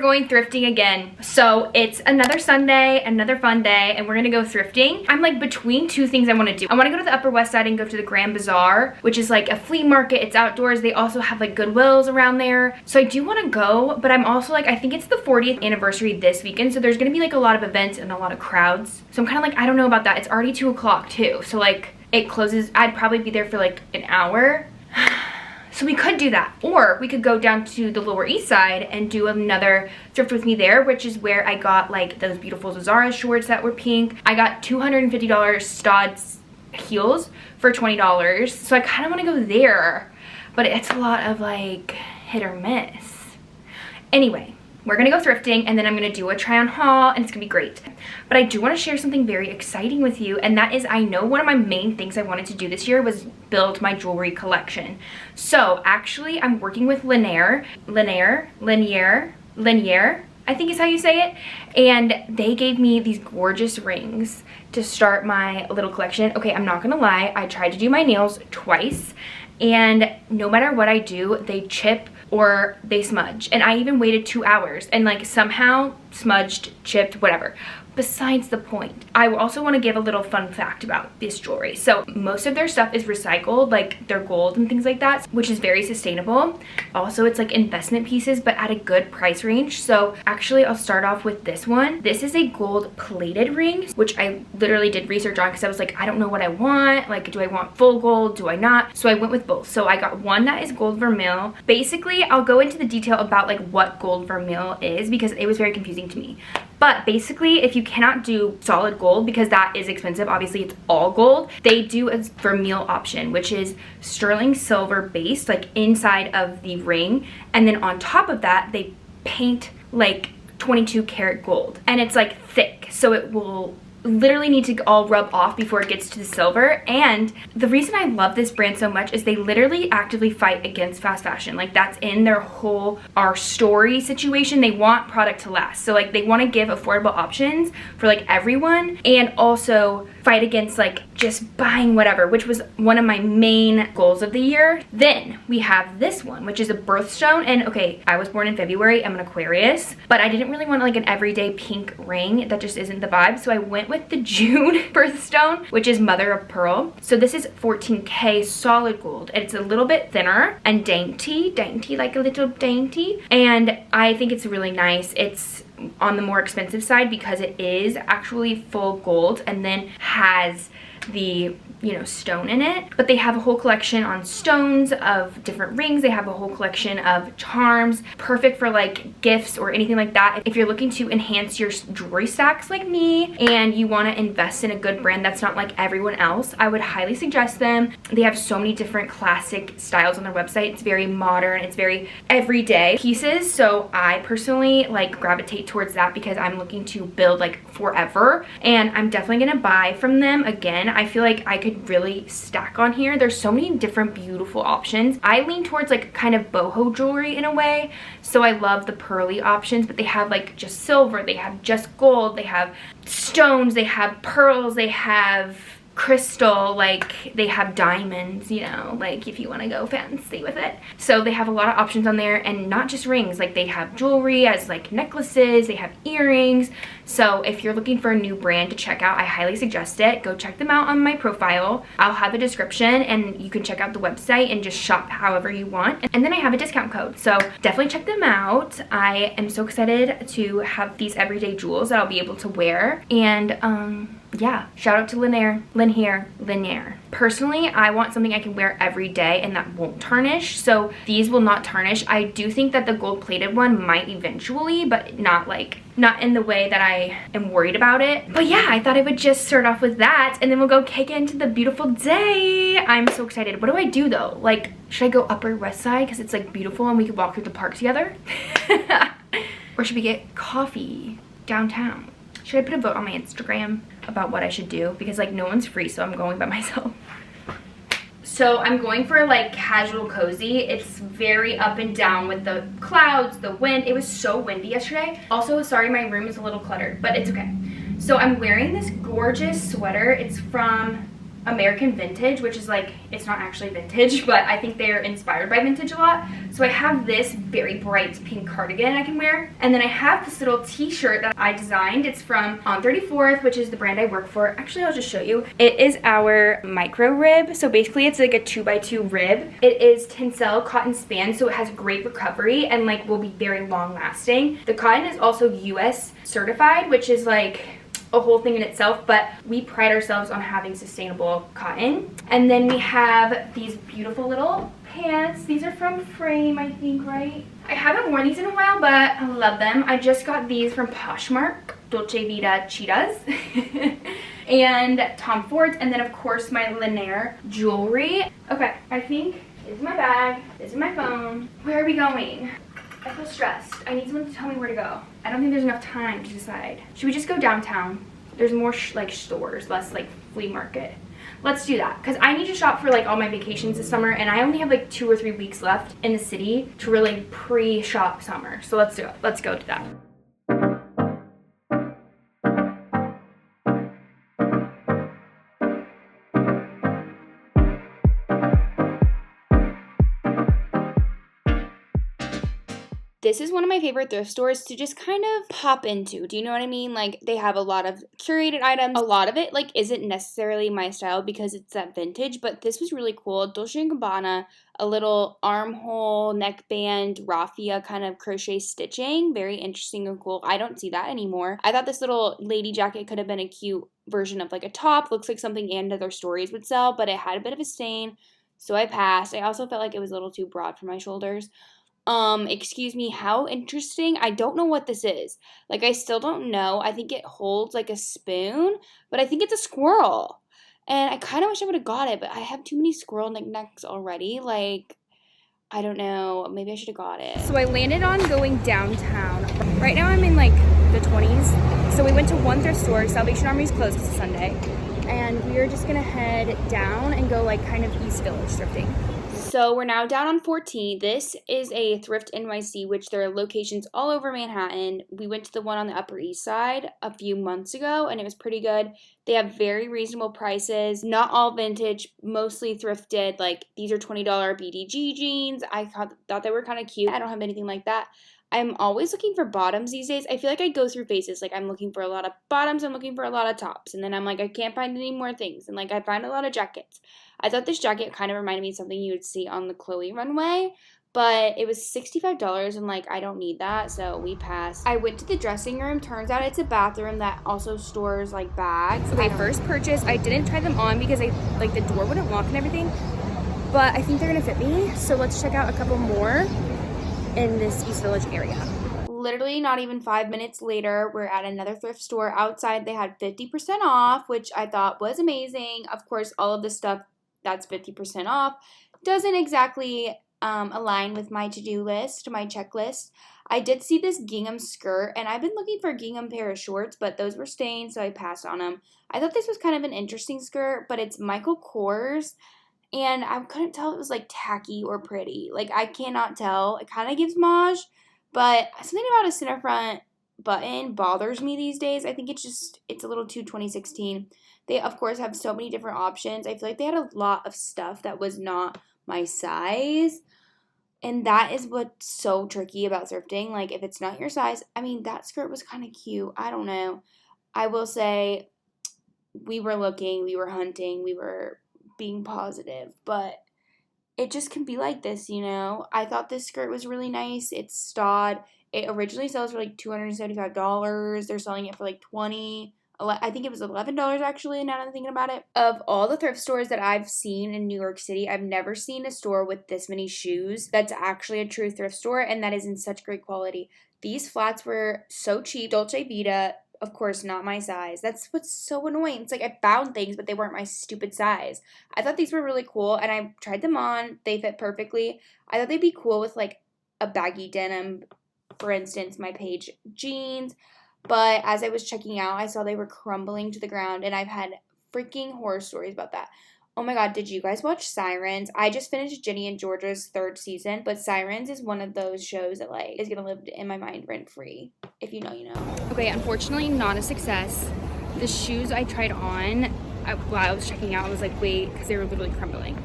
going thrifting again. So it's another Sunday, another fun day, and we're gonna go thrifting. I'm like between two things I wanna do. I wanna go to the Upper West Side and go to the Grand Bazaar, which is like a flea market. It's outdoors. They also have like Goodwills around there. So I do wanna go, but I'm also like, I think it's the 40th anniversary this weekend. So there's gonna be like a lot of events and a lot of crowds. So I'm kind of like, I don't know about that. It's already 2 o'clock too. So like it closes, I'd probably be there for like an hour. So we could do that, or we could go down to the Lower East Side and do another thrift with me there, which is where I got like those beautiful Zara shorts that were pink. I got $250 Stod's heels for $20. So I kind of want to go there, but it's a lot of like hit or miss. Anyway, we're gonna go thrifting, and then I'm gonna do a try on haul, and it's gonna be great. But I do want to share something very exciting with you, and that is, I know one of my main things I wanted to do this year was build my jewelry collection. So actually I'm working with LINJER, I think is how you say it, and they gave me these gorgeous rings to start my little collection. Okay, I'm not gonna lie, I tried to do my nails twice, and no matter what I do, they chip or they smudge. And I even waited 2 hours and like somehow smudged, chipped, whatever. Besides the point, I also want to give a little fun fact about this jewelry. So most of their stuff is recycled, like their gold and things like that, which is very sustainable. Also, it's like investment pieces, but at a good price range. So actually, I'll start off with this one. This is a gold plated ring, which I literally did research on because I was like, I don't know what I want. Like, do I want full gold? Do I not? So I went with both. So I got one that is gold vermeil. Basically, I'll go into the detail about like what gold vermeil is because it was very confusing to me. But basically, if you cannot do solid gold because that is expensive, obviously it's all gold, they do a vermeil option, which is sterling silver based, like inside of the ring. And then on top of that, they paint like 22 karat gold. And it's like thick, so it will literally need to all rub off before it gets to the silver. And the reason I love this brand so much is they literally actively fight against fast fashion. Like that's in their whole our story situation. They want product to last, so like they want to give affordable options for like everyone, and also fight against like just buying whatever, which was one of my main goals of the year. Then we have this one, which is a birthstone. And okay, I was born in February, I'm an Aquarius, but I didn't really want like an everyday pink ring. That just isn't the vibe. So I went with the June birthstone, which is mother of pearl. So this is 14K solid gold. It's a little bit thinner and dainty like a little dainty, and I think it's really nice. It's on the more expensive side because it is actually full gold and then has the, you know, stone in it. But they have a whole collection on stones of different rings. They have a whole collection of charms, perfect for like gifts or anything like that. If you're looking to enhance your jewelry stacks like me and you want to invest in a good brand that's not like everyone else, I would highly suggest them. They have so many different classic styles on their website. It's very modern, it's very everyday pieces. So I personally like gravitate towards that because I'm looking to build like forever, and I'm definitely gonna buy from them again. I feel like I could really stack on here. There's so many different beautiful options. I lean towards like kind of boho jewelry in a way, so I love the pearly options, but they have like just silver, they have just gold, they have stones, they have pearls, they have crystal, like they have diamonds, you know, like if you want to go fancy with it. So they have a lot of options on there, and not just rings, like they have jewelry as like necklaces, they have earrings. So if you're looking for a new brand to check out, I highly suggest it. Go check them out on my profile. I'll have a description and you can check out the website and just shop however you want. And then I have a discount code, so definitely check them out. I am so excited to have these everyday jewels that I'll be able to wear. And yeah, shout out to LINJER. Personally, I want something I can wear every day and that won't tarnish. So these will not tarnish. I do think that the gold plated one might eventually, but not in the way that I am worried about it. But yeah, I thought I would just start off with that, and then we'll go kick into the beautiful day. I'm so excited. What do I do though? Like, should I go Upper West Side because it's like beautiful and we could walk through the park together? Or should we get coffee downtown? Should I put a vote on my Instagram about what I should do? Because like no one's free, so I'm going by myself. So I'm going for like casual cozy. It's very up and down with the clouds, the wind. It was so windy yesterday. Also, sorry my room is a little cluttered, but it's okay. So I'm wearing this gorgeous sweater. It's from American vintage, which is like, it's not actually vintage, but I think they're inspired by vintage a lot. So I have this very bright pink cardigan I can wear. And then I have this little t-shirt that I designed. It's from On 34th, which is the brand I work for. Actually, I'll just show you. It is our micro rib. So basically it's like a 2x2 rib. It is Tencel cotton span, so it has great recovery and like will be very long lasting. The cotton is also US certified, which is like a whole thing in itself, but we pride ourselves on having sustainable cotton. And then we have these beautiful little pants. These are from Frame, I think, right? I haven't worn these in a while, but I love them. I just got these from Poshmark, Dolce Vita cheetahs. And Tom Ford's, and then of course my LINJER jewelry. Okay, I think this is my bag, this is my phone. Where are we going? I feel stressed. I need someone to tell me where to go. I don't think there's enough time to decide. Should we just go downtown? There's more like stores, less like flea market. Let's do that, because I need to shop for like all my vacations this summer, and I only have like 2 or 3 weeks left in the city to really pre-shop summer. So let's do it. Let's go to that. This is one of my favorite thrift stores to just kind of pop into. Do you know what I mean? Like, they have a lot of curated items. A lot of it, like, isn't necessarily my style because it's that vintage, but this was really cool. Dolce & Gabbana, a little armhole, neckband, raffia kind of crochet stitching. Very interesting and cool. I don't see that anymore. I thought this little lady jacket could have been a cute version of, like, a top. Looks like something & Other Stories would sell, but it had a bit of a stain, so I passed. I also felt like it was a little too broad for my shoulders. Excuse me, how interesting. I don't know what this is. Like, I still don't know. I think it holds like a spoon, but I think it's a squirrel. And I kind of wish I would have got it, but I have too many squirrel knickknacks already. Like, I don't know. Maybe I should have got it. So I landed on going downtown. Right now I'm in like the 20s. So we went to one thrift store. Salvation Army's closed because it's Sunday. And we are just gonna head down and go like kind of East Village thrifting. So we're now down on 14. This is a Thrift NYC, which there are locations all over Manhattan. We went to the one on the Upper East Side a few months ago, and it was pretty good. They have very reasonable prices, not all vintage, mostly thrifted. Like, these are $20 BDG jeans. I thought they were kind of cute. I don't have anything like that. I'm always looking for bottoms these days. I feel like I go through phases. Like, I'm looking for a lot of bottoms, I'm looking for a lot of tops. And then I'm like, I can't find any more things. And, like, I find a lot of jackets. I thought this jacket kind of reminded me of something you would see on the Chloe runway. But it was $65, and, like, I don't need that, so we passed. I went to the dressing room. Turns out it's a bathroom that also stores, like, bags. Okay, first purchase. I didn't try them on because, the door wouldn't lock and everything. But I think they're going to fit me. So let's check out a couple more in this East Village area. Literally not even 5 minutes later, we're at another thrift store. Outside they had 50% off, which I thought was amazing. Of course, all of the stuff that's 50% off doesn't exactly align with my to-do list, my checklist. I did see this gingham skirt, and I've been looking for a gingham pair of shorts, but those were stained, so I passed on them. I thought this was kind of an interesting skirt, but it's Michael Kors. And I couldn't tell if it was, like, tacky or pretty. Like, I cannot tell. It kind of gives mauve, but something about a center front button bothers me these days. I think it's a little too 2016. They, of course, have so many different options. I feel like they had a lot of stuff that was not my size. And that is what's so tricky about thrifting. Like, if it's not your size, I mean, that skirt was kind of cute. I don't know. I will say we were looking, we were hunting, we were being positive, but it just can be like this, you know. I thought this skirt was really nice. It's stod. It originally sells for like $275. They're selling it for like $20. I think it was $11 actually, now that I'm thinking about it. Of all the thrift stores that I've seen in New York City, I've never seen a store with this many shoes that's actually a true thrift store, and that is in such great quality. These flats were so cheap. Dolce Vita, of course, not my size. That's what's so annoying. It's like I found things, but they weren't my stupid size. I thought these were really cool, and I tried them on. They fit perfectly. I thought they'd be cool with, like, a baggy denim, for instance, my Paige jeans. But as I was checking out, I saw they were crumbling to the ground, and I've had freaking horror stories about that. Oh my god, did you guys watch Sirens? I just finished Ginny and Georgia's 3rd season, but Sirens is one of those shows that, like, is gonna live in my mind rent-free. If you know, you know. Okay, unfortunately not a success. The shoes I tried on while I was checking out, I was like, wait, because they were literally crumbling.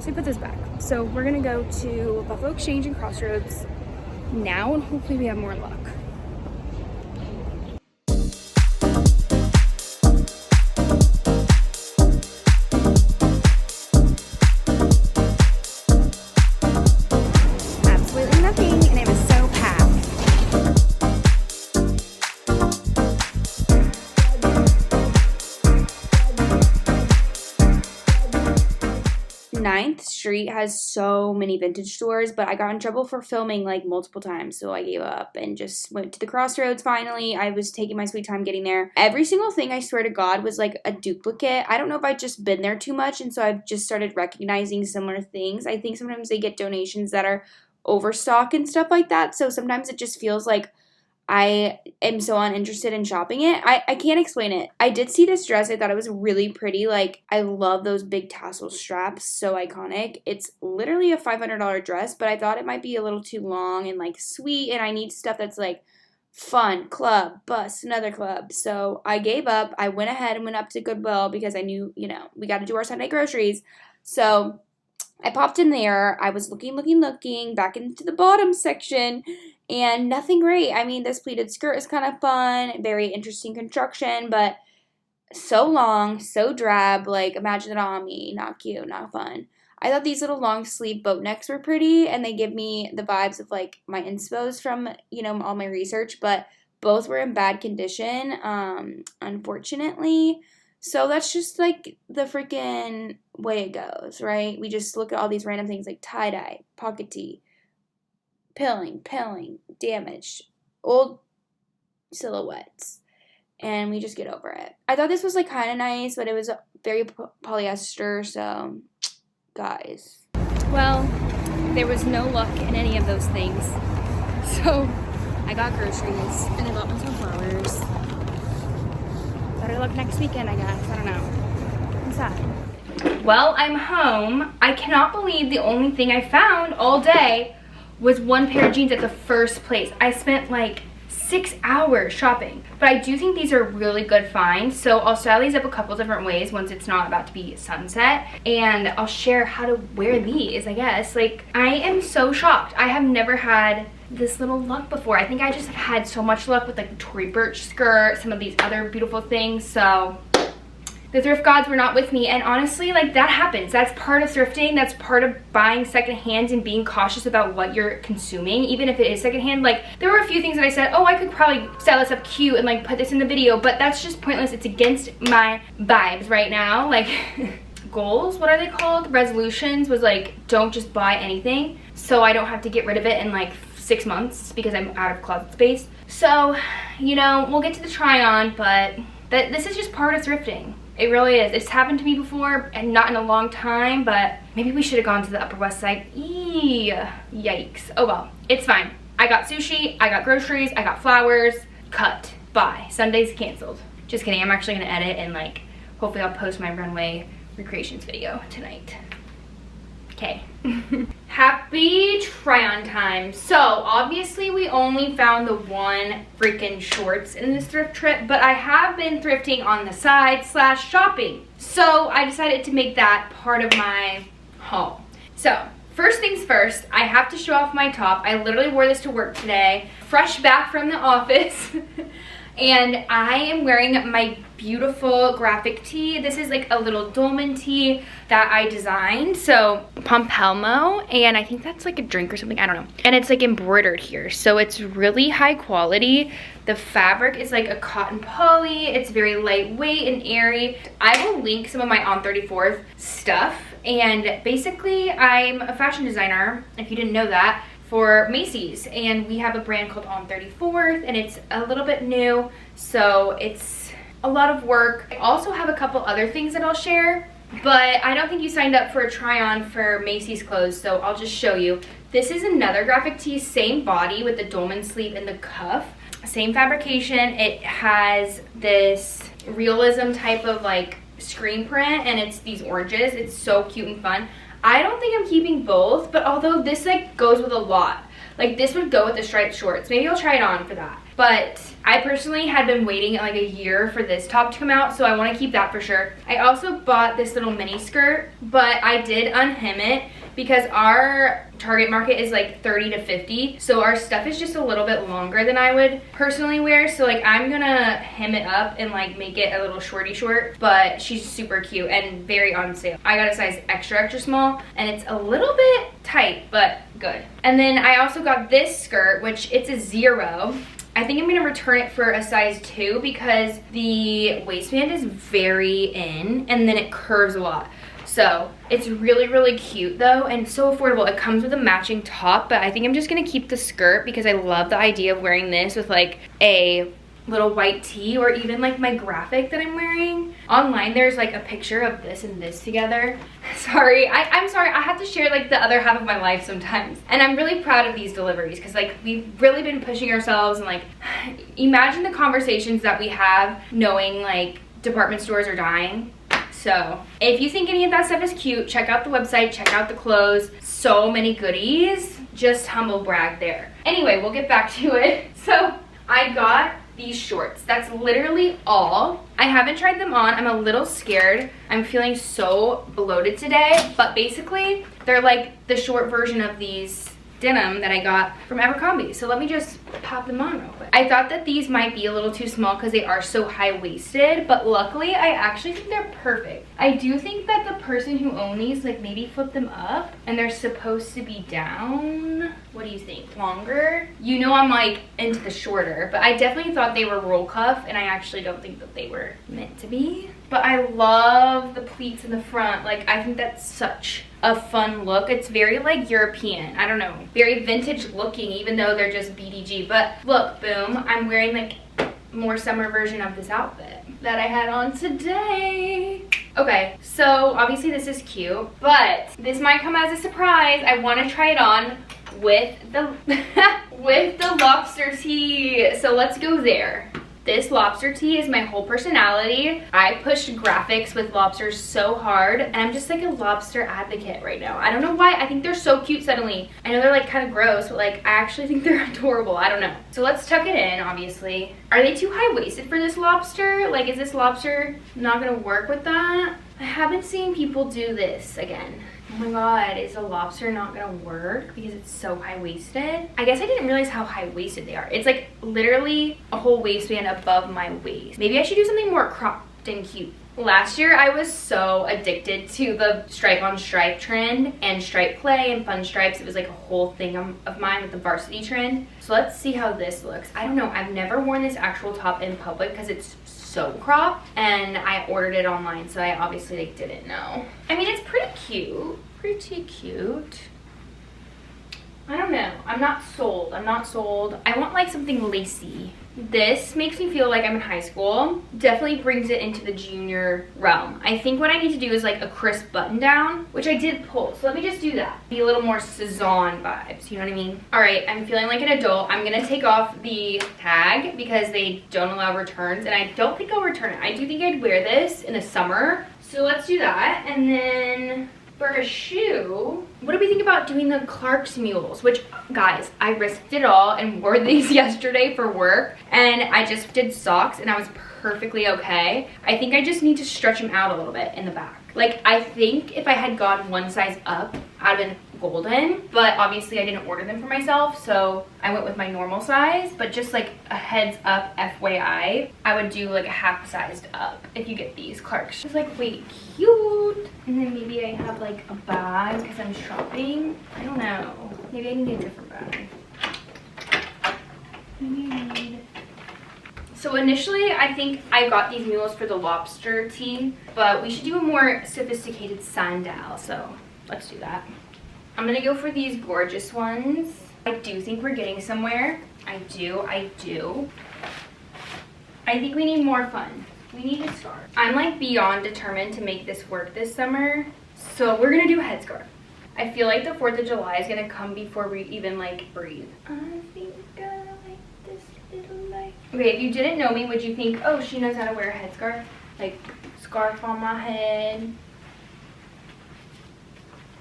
So I put this back. So we're gonna go to Buffalo Exchange and Crossroads now, and hopefully we have more luck. Absolutely nothing, and it was so packed. 9th Street has so many vintage stores, but I got in trouble for filming like multiple times, so I gave up and just went to the Crossroads finally. I was taking my sweet time getting there. Every single thing, I swear to God, was like a duplicate. I don't know if I've just been there too much, and so I've just started recognizing similar things. I think sometimes they get donations that are overstock and stuff like that, so sometimes it just feels like I am so uninterested in shopping it. I can't explain it. I did see this dress. I thought it was really pretty. Like, I love those big tassel straps. So iconic. It's literally a $500 dress, but I thought it might be a little too long and, like, sweet. And I need stuff that's, like, fun, club, bus, another club. So I gave up. I went ahead and went up to Goodwill because I knew, you know, we got to do our Sunday groceries. So I popped in there. I was looking back into the bottom section. And nothing great. I mean, this pleated skirt is kind of fun, very interesting construction, but so long, so drab. Like, imagine it on me. Not cute, not fun. I thought these little long sleeve boat necks were pretty, and they give me the vibes of, like, my inspos from, you know, all my research, but both were in bad condition, unfortunately. So that's just, like, the freaking way it goes, right? We just look at all these random things like tie-dye, pocket tee, pilling, damaged, old silhouettes, and we just get over it. I thought this was like kind of nice, but it was very polyester, so guys. Well, there was no luck in any of those things, so I got groceries, and I bought myself flowers. Better luck next weekend, I guess. I don't know. I'm sad. Well, I'm home. I cannot believe the only thing I found all day was one pair of jeans at the first place. I spent like 6 hours shopping, but I do think these are really good finds, so I'll style these up a couple different ways once it's not about to be sunset, and I'll share how to wear these, I guess. Like, I am so shocked. I have never had this little luck before. I think I just have had so much luck with like the Tory Burch skirt, some of these other beautiful things, so the thrift gods were not with me, and honestly, like, that happens. That's part of thrifting. That's part of buying secondhand and being cautious about what you're consuming, even if it is secondhand. Like, there were a few things that I said, oh, I could probably style this up cute and like put this in the video, but that's just pointless. It's against my vibes right now. Like, goals, what are they called? Resolutions was like, don't just buy anything, so I don't have to get rid of it in like 6 months because I'm out of closet space. So, you know, we'll get to the try on, but this is just part of thrifting. It really is. It's happened to me before, and not in a long time, but maybe we should have gone to the Upper West Side. Yikes. Oh well, it's fine. I got sushi, I got groceries, I got flowers. Cut. Bye. Sunday's canceled. Just kidding. I'm actually going to edit, and like, hopefully I'll post my runway recreations video tonight. Okay. Happy try-on time. So obviously we only found the one freaking shorts in this thrift trip, but I have been thrifting on the side / shopping, so I decided to make that part of my haul. So first things first, I have to show off my top. I literally wore this to work today, fresh back from the office. And I am wearing my beautiful graphic tee. This is like a little dolman tee that I designed. So Pompelmo, and I think that's like a drink or something, I don't know. And it's like embroidered here, so it's really high quality. The fabric is like a cotton poly. It's very lightweight and airy. I will link some of my On 34th stuff. And basically, I'm a fashion designer, if you didn't know that, for Macy's, and we have a brand called On 34th, and it's a little bit new, so it's a lot of work. I also have a couple other things that I'll share, but I don't think you signed up for a try-on for Macy's clothes, so I'll just show you. This is another graphic tee, same body with the dolman sleeve and the cuff, same fabrication. It has this realism type of like screen print, and it's these oranges. It's so cute and fun. I don't think I'm keeping both, but although this like goes with a lot. Like, this would go with the striped shorts. Maybe I'll try it on for that. but I personally had been waiting like a year for this top to come out, so I want to keep that for sure. I also bought this little mini skirt, but I did unhem it because our Target market is like 30 to 50, so our stuff is just a little bit longer than I would personally wear. So like I'm gonna hem it up and like make it a little shorty short, but she's super cute and very on sale. I got a size extra small and it's a little bit tight, but good. And then I also got this skirt, which it's a 0. I think I'm gonna return it for a size 2 because the waistband is very in and then it curves a lot. So it's really, really cute though, and so affordable. It comes with a matching top, but I think I'm just gonna keep the skirt because I love the idea of wearing this with like a little white tee, or even like my graphic that I'm wearing. Online there's like a picture of this and this together. Sorry, I'm sorry, I have to share like the other half of my life sometimes. And I'm really proud of these deliveries because like we've really been pushing ourselves, and like imagine the conversations that we have knowing like department stores are dying. So if you think any of that stuff is cute, check out the website, check out the clothes. So many goodies, just humble brag there. Anyway, we'll get back to it. So I got these shorts. That's literally all. I haven't tried them on. I'm a little scared. I'm feeling so bloated today, but basically they're like the short version of these denim that I got from Abercrombie. So let me just pop them on real quick. I thought that these might be a little too small because they are so high-waisted, but luckily I actually think they're perfect. I do think that the person who owned these like maybe flipped them up and they're supposed to be down. What do you think? Longer? You know I'm like into the shorter, but I definitely thought they were roll cuff and I actually don't think that they were meant to be. But I love the pleats in the front. Like I think that's such a fun look. It's very like European, I don't know, very vintage looking, even though they're just BDG. But look, boom, I'm wearing like more summer version of this outfit that I had on today. Okay, so obviously this is cute, but this might come as a surprise. I want to try it on with the with the lobster tee. So let's go there. This lobster tee is my whole personality. I pushed graphics with lobsters so hard, and I'm just like a lobster advocate right now. I don't know why. I think they're so cute suddenly. I know they're like kind of gross, but like I actually think they're adorable. I don't know. So let's tuck it in, obviously. Are they too high-waisted for this lobster? Like, is this lobster not gonna work with that? I haven't seen people do this again. Oh my god, is the lobster not gonna work because it's so high-waisted? I guess I didn't realize how high-waisted they are. It's like literally a whole waistband above my waist. Maybe I should do something more cropped and cute. Last year, I was so addicted to the stripe on stripe trend and stripe play and fun stripes. It was like a whole thing of mine with the varsity trend. So let's see how this looks. I don't know, I've never worn this actual top in public because it's so cropped, and I ordered it online, so I obviously like didn't know. I mean, it's pretty cute. Pretty cute. I don't know. I'm not sold. I'm not sold. I want like something lacy. This makes me feel like I'm in high school. Definitely brings it into the junior realm. I think what I need to do is like a crisp button down, which I did pull. So let me just do that. Be a little more Cezanne vibes, you know what I mean? All right, I'm feeling like an adult. I'm gonna take off the tag because they don't allow returns, and I don't think I'll return it. I do think I'd wear this in the summer. So let's do that. And then for a shoe, what do we think about doing the Clark's mules? Which, guys, I risked it all and wore these yesterday for work, and I just did socks and I was perfectly okay. I think I just need to stretch them out a little bit in the back. Like, I think if I had gone one size up, I'd have been golden, but obviously I didn't order them for myself, so I went with my normal size. But just like a heads up FYI, I would do like a half sized up if you get these Clark's. It's like, wait, cute. And then maybe I have like a bag because I'm shopping. I don't know. Maybe I need a different bag. So initially, I think I got these mules for the lobster tee, but we should do a more sophisticated sandal, so let's do that. I'm gonna go for these gorgeous ones. I do think we're getting somewhere. I do. I think we need more fun. We need to start. I'm like beyond determined to make this work this summer, so we're gonna do a headscarf. I feel like the 4th of July is gonna come before we even like breathe. I think I like this little light. Okay, if you didn't know me, would you think, oh, she knows how to wear a headscarf? Like, scarf on my head.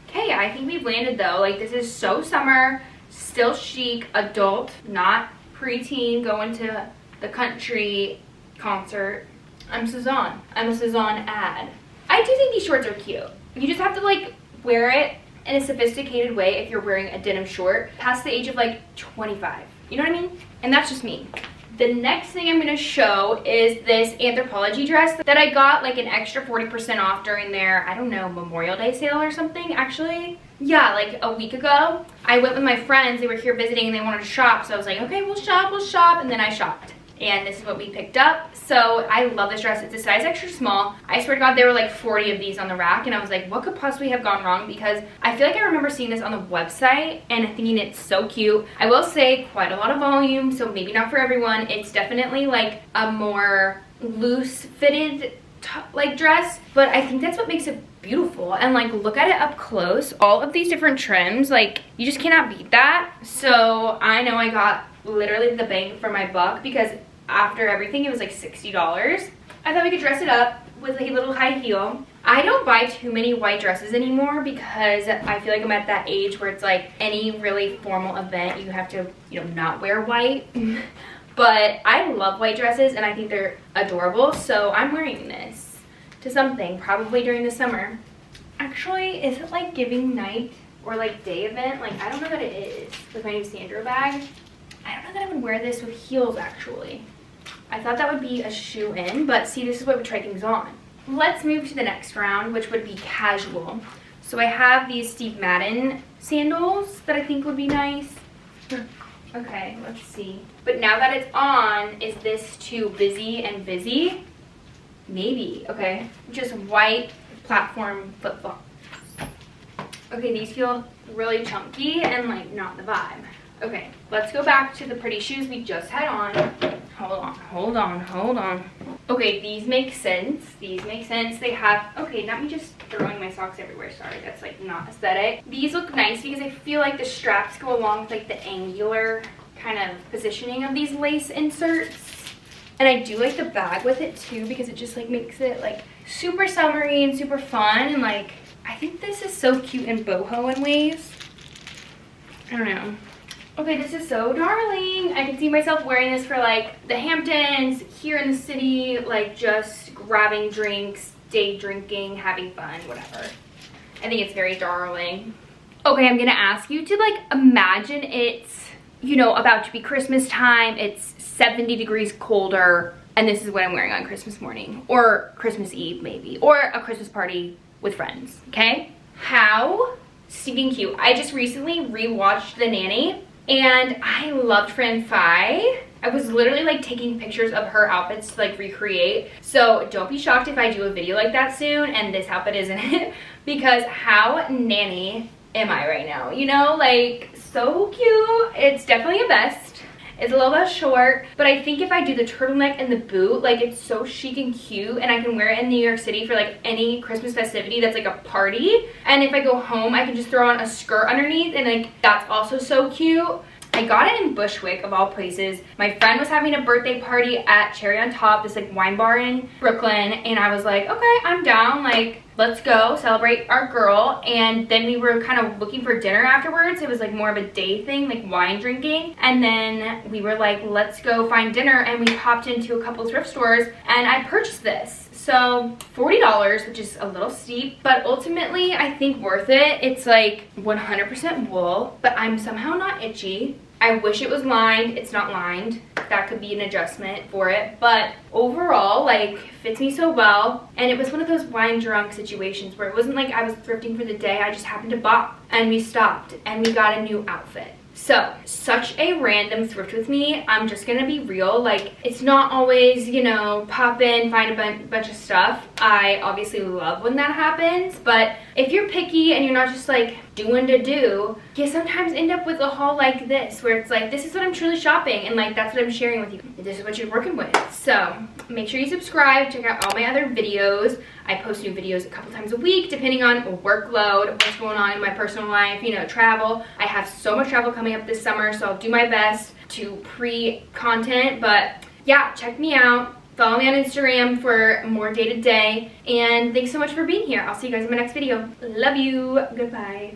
Okay, I think we've landed though. Like, this is so summer, still chic, adult, not preteen going to the country concert. I'm Suzanne. I'm a Suzanne ad. I do think these shorts are cute. You just have to like wear it in a sophisticated way if you're wearing a denim short past the age of like 25. You know what I mean? And that's just me. The next thing I'm gonna show is this Anthropologie dress that I got like an extra 40% off during their, I don't know, Memorial Day sale or something, actually. Yeah, like a week ago. I went with my friends, they were here visiting and they wanted to shop, so I was like, okay, we'll shop, and then I shopped. And this is what we picked up. So I love this dress. It's a size extra small. I swear to God, there were like 40 of these on the rack, and I was like, what could possibly have gone wrong? Because I feel like I remember seeing this on the website and thinking it's so cute. I will say quite a lot of volume, so maybe not for everyone. It's definitely like a more loose fitted like dress, but I think that's what makes it beautiful. And like, look at it up close. All of these different trims, like you just cannot beat that. So I know I got literally the bang for my buck, because after everything it was like $60. I thought we could dress it up with like a little high heel. I don't buy too many white dresses anymore because I feel like I'm at that age where it's like any really formal event you have to, you know, not wear white. But I love white dresses and I think they're adorable, so I'm wearing this to something probably during the summer. Actually, is it like giving night or like day event? Like, I don't know that it is. With my new Sandro bag, I don't know that I would wear this with heels actually. I thought that would be a shoe-in, but see, this is what would try things on. Let's move to the next round, which would be casual. So I have these Steve Madden sandals that I think would be nice. Okay, let's see. But now that it's on, is this too busy and busy? Maybe, okay. Just white platform flip-flops. Okay, these feel really chunky and like not the vibe. Okay, let's go back to the pretty shoes we just had on. Hold on. Okay, these make sense. They have, okay, not me just throwing my socks everywhere. Sorry, that's like not aesthetic. These look nice because I feel like the straps go along with like the angular kind of positioning of these lace inserts. And I do like the bag with it too, because it just like makes it like super summery and super fun. And like, I think this is so cute and boho in ways. I don't know. Okay, this is so darling. I can see myself wearing this for like the Hamptons, here in the city, like just grabbing drinks, day drinking, having fun, whatever. I think it's very darling. Okay, I'm gonna ask you to like imagine it's, you know, about to be Christmas time. It's 70 degrees colder, and this is what I'm wearing on Christmas morning, or Christmas Eve maybe, or a Christmas party with friends, okay? How stinking cute. I just recently rewatched The Nanny, and I loved Fran Fai. I was literally like taking pictures of her outfits to like recreate. So don't be shocked if I do a video like that soon and this outfit isn't it, because how nanny am I right now? You know, like so cute. It's definitely a vest. It's a little bit short, but I think if I do the turtleneck and the boot, like it's so chic and cute, and I can wear it in New York City for like any Christmas festivity that's like a party. And if I go home, I can just throw on a skirt underneath, and like that's also so cute. I got it in Bushwick of all places. My friend was having a birthday party at Cherry on Top, this like wine bar in Brooklyn, and I was like, okay, I'm down, like let's go celebrate our girl. And then we were kind of looking for dinner afterwards. It was like more of a day thing, like wine drinking. And then we were like, let's go find dinner, and we popped into a couple thrift stores and I purchased this. So $40, which is a little steep, but ultimately I think worth it. It's like 100% wool, but I'm somehow not itchy. I wish it was lined. It's not lined. That could be an adjustment for it, but overall, like, fits me so well. And it was one of those wine drunk situations where it wasn't like I was thrifting for the day. I just happened to bop, and we stopped and we got a new outfit. So, such a random thrift with me. I'm just gonna be real. Like, it's not always, you know, pop in, find a bunch of stuff. I obviously love when that happens, but if you're picky and you're not just like doing to do, you sometimes end up with a haul like this, where it's like, this is what I'm truly shopping, and like that's what I'm sharing with you. This is what you're working with. So make sure you subscribe, check out all my other videos. I post new videos a couple times a week depending on workload, what's going on in my personal life, you know, travel. I have so much travel coming up this summer, so I'll do my best to pre-content. But yeah, check me out. Follow me on Instagram for more day-to-day. And thanks so much for being here. I'll see you guys in my next video. Love you. Goodbye.